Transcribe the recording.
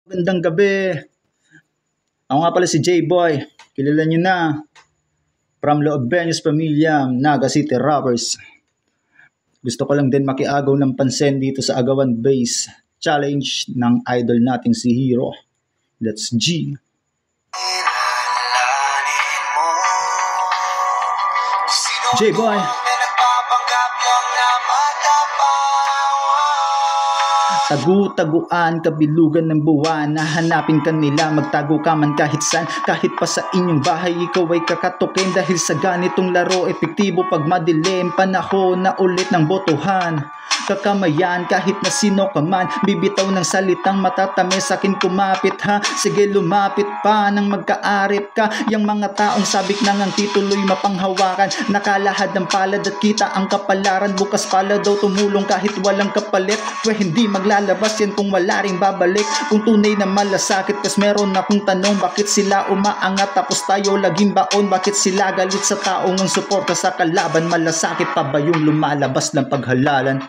Magandang gabi. Ako nga pala si J-Boy. Kilala nyo na. From Loobenius Pamilya, Naga City Rappers. Gusto ko lang din makiagaw ng pansin dito sa Agawan Base Challenge ng idol nating si Hero. That's G. J-Boy. Tagu-taguan, kabilugan ng buwan. Nahanapin ka nila, magtago ka man kahit saan. Kahit pa sa inyong bahay, ikaw ay kakatukin. Dahil sa ganitong laro, epektibo pag madilim. Panahon na ulit ng botohan. Kakamayan kahit na sino ka man. Bibitaw ng salitang matatamis, akin kumapit ha. Sige lumapit pa nang magkaarip ka. Yang mga taong sabik nang ang titulo'y mapanghawakan. Nakalahad ng palad at kita ang kapalaran. Bukas pala daw tumulong kahit walang kapalit. Hindi maglalabas yan kung wala ring babalik. Kung tunay na malasakit, kas meron akong tanong. Bakit sila umaangat tapos tayo laging baon? Bakit sila galit sa taong ang suporta sa kalaban? Malasakit pa ba yung lumalabas ng paghalalan?